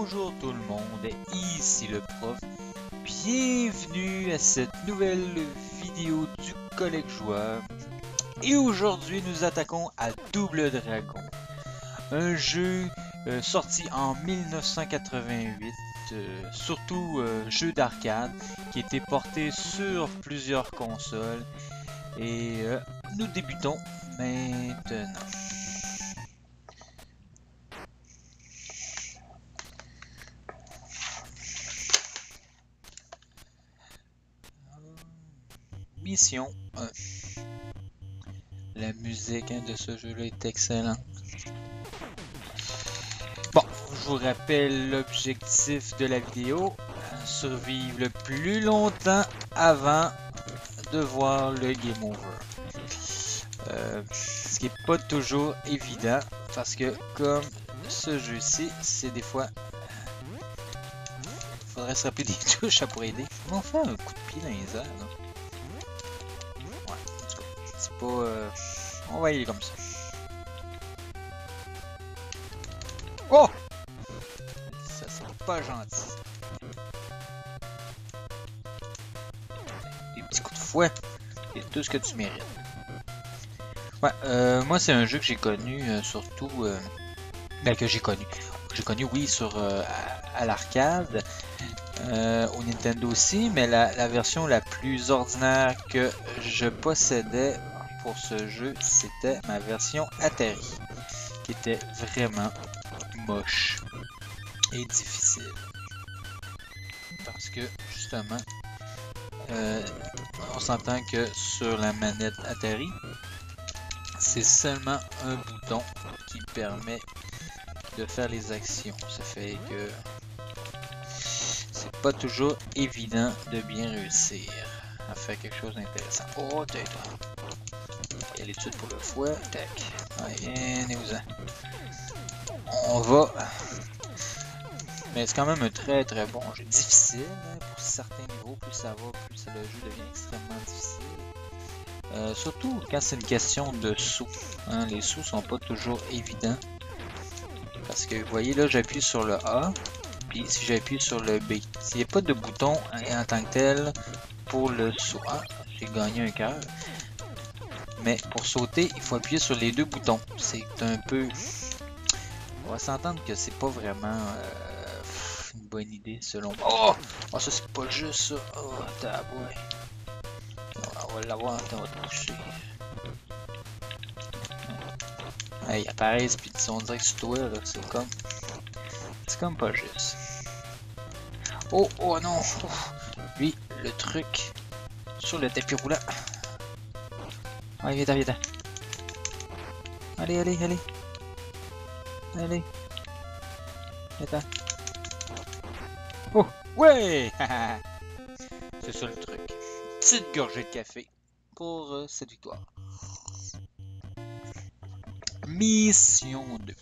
Bonjour tout le monde, ici le prof. Bienvenue à cette nouvelle vidéo du Collège Joueur. Et aujourd'hui nous attaquons à Double Dragon. Un jeu sorti en 1988, surtout jeu d'arcade, qui était porté sur plusieurs consoles. Et nous débutons maintenant. Mission 1. La musique de ce jeu-là est excellente. Bon, je vous rappelle l'objectif de la vidéo. Survivre le plus longtemps avant de voir le game over. Ce qui n'est pas toujours évident parce que comme ce jeu-ci, c'est des fois... faudrait se rappeler des touches pour aider. Comment faire un coup de pied dans les airs, là? C'est pas... on va y aller comme ça. Oh! Ça sent pas gentil. Des petits coups de fouet. C'est tout ce que tu mérites. Ouais, moi c'est un jeu que j'ai connu surtout... ben que j'ai connu. J'ai connu, oui, sur à l'arcade. Au Nintendo aussi, mais la version la plus ordinaire que je possédais pour ce jeu, c'était ma version Atari, qui était vraiment moche et difficile. Parce que, justement, on s'entend que sur la manette Atari, c'est seulement un bouton qui permet de faire les actions. Ça fait que c'est pas toujours évident de bien réussir à faire quelque chose d'intéressant. Oh, tête. Il y a l'étude pour le fouet. Tac. Allez-vous-en. On va. Mais c'est quand même un très bon jeu. Difficile, hein, pour certains niveaux. Plus ça va, plus le jeu devient extrêmement difficile. Surtout quand c'est une question de sauts. Hein, les sauts sont pas toujours évidents. Parce que vous voyez là, j'appuie sur le A. Puis si j'appuie sur le B. S'il n'y a pas de bouton en tant que tel pour le saut. Ah, j'ai gagné un cœur. Mais pour sauter, il faut appuyer sur les deux boutons. C'est un peu... On va s'entendre que c'est pas vraiment une bonne idée selon moi. Oh! Oh, ça c'est pas juste ça. Oh, tabouin. On va l'avoir, on va te pousser. Hey, ils apparaissent, puis on dirait que c'est toi, là. C'est comme pas juste. Oh, oh non! Oh. Lui, le truc sur le tapis roulant. Allez, viens. Allez. Allez. Viens. Oh, ouais! C'est ça le truc. Petite gorgée de café pour cette victoire. Mission 2.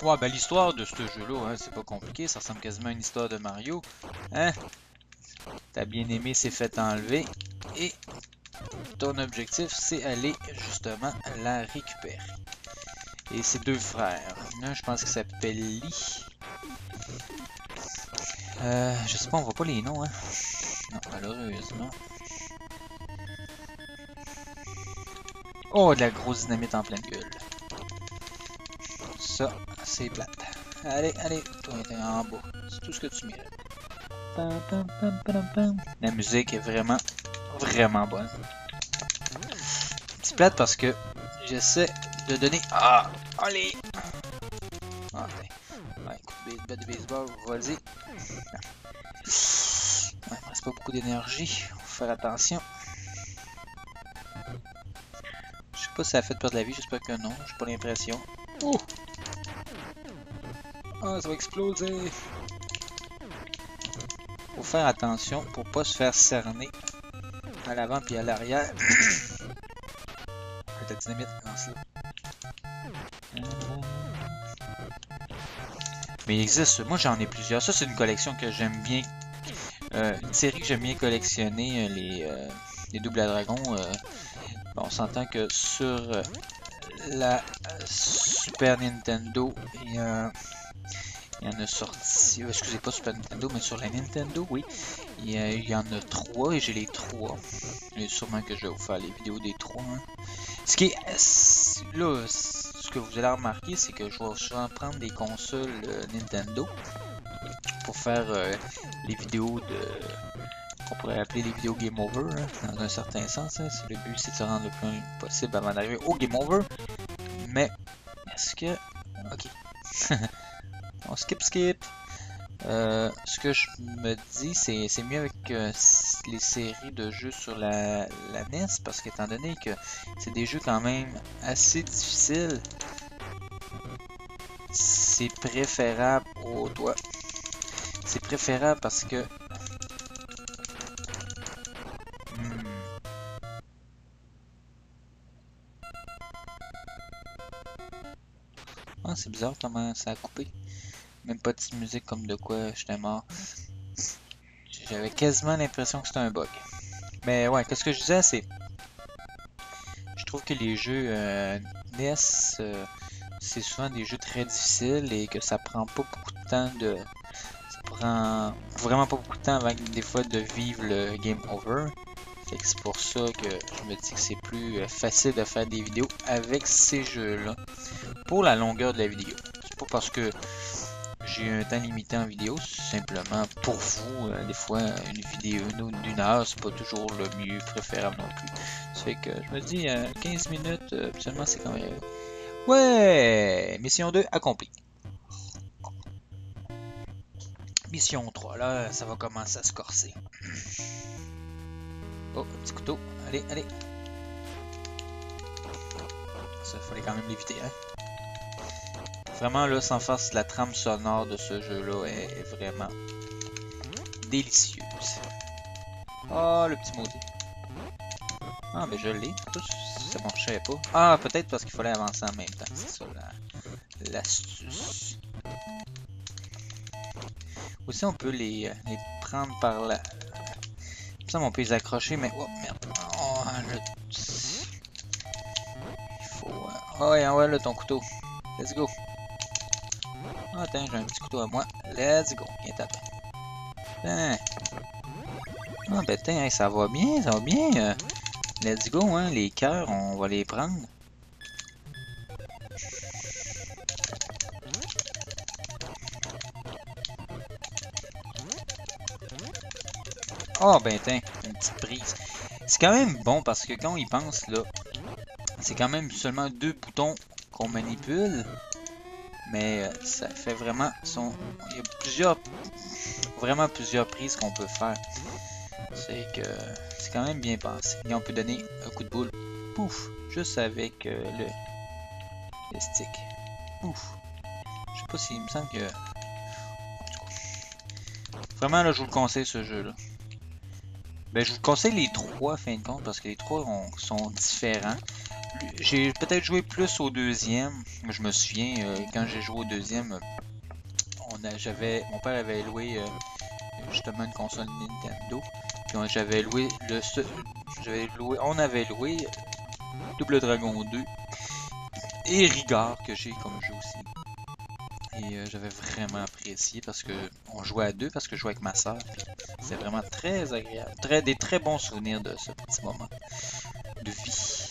Ouais, ben l'histoire de ce jeu-là, hein, c'est pas compliqué. Ça ressemble quasiment à une histoire de Mario. Hein? Ta bien-aimée s'est fait enlever. Et ton objectif, c'est aller justement la récupérer. Et ses deux frères. L'un, je pense qu'il s'appelle Lee. Je sais pas, on voit pas les noms, hein. Non, malheureusement. Oh, de la grosse dynamite en pleine gueule. Ça, c'est plate. Allez, toi, t'es en bas. C'est tout ce que tu mérites. La musique est vraiment bonne. C'est plate parce que j'essaie de donner... Ah! Allez! Ah, ouais, coup de batte de baseball, vas-y. Ouais, il reste pas beaucoup d'énergie. Faut faire attention. Je sais pas si ça a fait perdre la vie, j'espère que non. J'ai pas l'impression. Oh! Ah, ça va exploser! Faut faire attention pour pas se faire cerner à l'avant puis à l'arrière. La dynamite, lance-la. Mais il existe, moi j'en ai plusieurs. Ça c'est une collection que j'aime bien. Une série que j'aime bien collectionner, les Double Dragon. Bon, on s'entend que sur la Super Nintendo, Il y en a sorti, excusez pas Super Nintendo, mais sur la Nintendo, oui. Il y en a 3 et j'ai les 3. Et sûrement que je vais vous faire les vidéos des 3. Hein. Ce qui est, là, ce que vous allez remarquer, c'est que je vais souvent prendre des consoles Nintendo pour faire les vidéos qu'on pourrait appeler les vidéos Game Over, hein, dans un certain sens. Hein. Le but, c'est de se rendre le plus possible avant d'arriver au Game Over. Mais, est-ce que... Ok. On skip. Ce que je me dis, c'est mieux avec les séries de jeux sur la NES, parce qu'étant donné que c'est des jeux quand même assez difficiles, c'est préférable au doigt. C'est préférable parce que ah, c'est bizarre comment ça a coupé. Même pas de musique comme de quoi j'étais mort. J'avais quasiment l'impression que c'était un bug. Mais ouais, qu'est-ce que je disais, c'est... Je trouve que les jeux NES, c'est souvent des jeux très difficiles et que ça prend pas beaucoup de temps de... Ça prend vraiment pas beaucoup de temps avant des fois de vivre le Game Over. Fait que c'est pour ça que je me dis que c'est plus facile de faire des vidéos avec ces jeux-là. Pour la longueur de la vidéo. C'est pas parce que j'ai un temps limité en vidéo, c'est simplement pour vous. Des fois, une vidéo d'une heure, c'est pas toujours le mieux préférable non plus. Ça fait que je me dis, 15 minutes, seulement c'est quand même... Ouais! Mission 2 accomplie. Mission 3, là, ça va commencer à se corser. Oh, un petit couteau. Allez. Ça, fallait quand même l'éviter, hein. Vraiment, là, sans farce, la trame sonore de ce jeu-là est vraiment délicieuse. Oh, le petit maudit. Ah, mais je l'ai. Ça marchait pas. Ah, peut-être parce qu'il fallait avancer en même temps. C'est ça, l'astuce. Aussi, on peut les prendre par la... Ça, on peut les accrocher, mais... Oh, merde. Oh, il faut... Oh, ouais, là, ton couteau. Let's go. Ah, attends, j'ai un petit couteau à moi. Let's go. Viens taper. Ah, ben, tiens, ça va bien, Let's go, hein, les cœurs, on va les prendre. Oh, ben, tiens, une petite prise. C'est quand même bon parce que quand on y pense, là, c'est quand même seulement 2 boutons qu'on manipule. Mais ça fait vraiment il y a vraiment plusieurs prises qu'on peut faire. C'est que c'est quand même bien pensé. Et on peut donner un coup de boule, pouf, juste avec le stick. Pouf. Je sais pas s'il me semble que... Vraiment là, je vous le conseille ce jeu-là. Ben, je vous conseille les 3 fin de compte parce que les 3 sont différents. J'ai peut-être joué plus au deuxième. Je me souviens, quand j'ai joué au deuxième, mon père avait loué justement une console Nintendo. Puis on avait loué Double Dragon 2 et Rigard que j'ai comme jeu aussi. Et j'avais vraiment apprécié parce que on jouait à deux, parce que je jouais avec ma soeur. C'était vraiment très agréable. Des très bons souvenirs de ce petit moment de vie.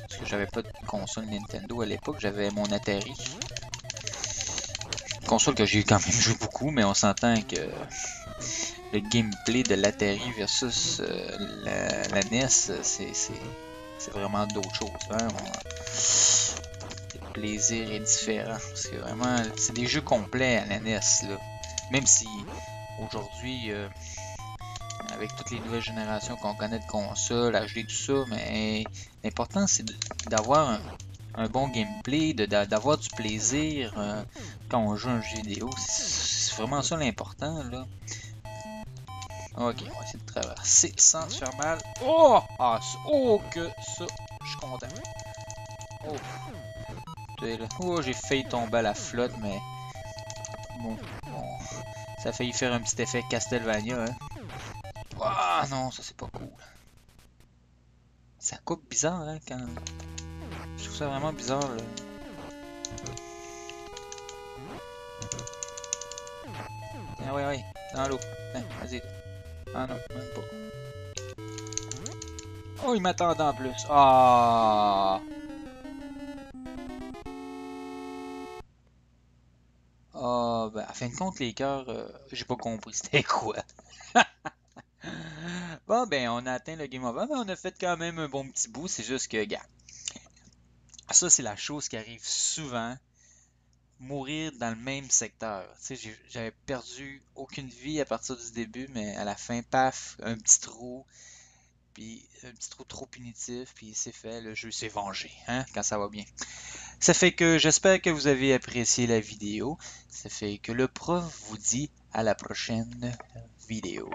Parce que j'avais pas de console Nintendo à l'époque, j'avais mon Atari. Une console que j'ai quand même joué beaucoup, mais on s'entend que le gameplay de l'Atari versus la NES, c'est vraiment d'autres choses. Hein? Le plaisir est différent. Parce que vraiment, c'est des jeux complets à la NES. Là. Même si aujourd'hui, avec toutes les nouvelles générations qu'on connaît de consoles, HD, tout ça, mais l'important c'est d'avoir un bon gameplay, d'avoir du plaisir quand on joue un jeu vidéo. C'est vraiment ça l'important là. Ok, on va essayer de traverser sans se faire mal. Oh! Ah, oh que ça! Je suis content. Oh! Oh, j'ai failli tomber à la flotte, mais... Bon, ça a failli faire un petit effet Castlevania, hein. Ah non, ça c'est pas cool. Ça coupe bizarre, hein, quand... Je trouve ça vraiment bizarre, là. Ah ouais, ouais, dans l'eau. Hein, vas-y. Ah non, même pas. Oh, il m'attendait en plus. Ah! Ah, ben, à fin de compte, les cœurs, j'ai pas compris c'était quoi. Bon, ben, on a atteint le game over, mais on a fait quand même un bon petit bout. C'est juste que, gars, ça, c'est la chose qui arrive souvent. Mourir dans le même secteur. Tu sais, j'avais perdu aucune vie à partir du début, mais à la fin, paf, un petit trou, puis un petit trou trop punitif, puis c'est fait, le jeu s'est vengé, hein, quand ça va bien. Ça fait que j'espère que vous avez apprécié la vidéo. Ça fait que le prof vous dit à la prochaine vidéo.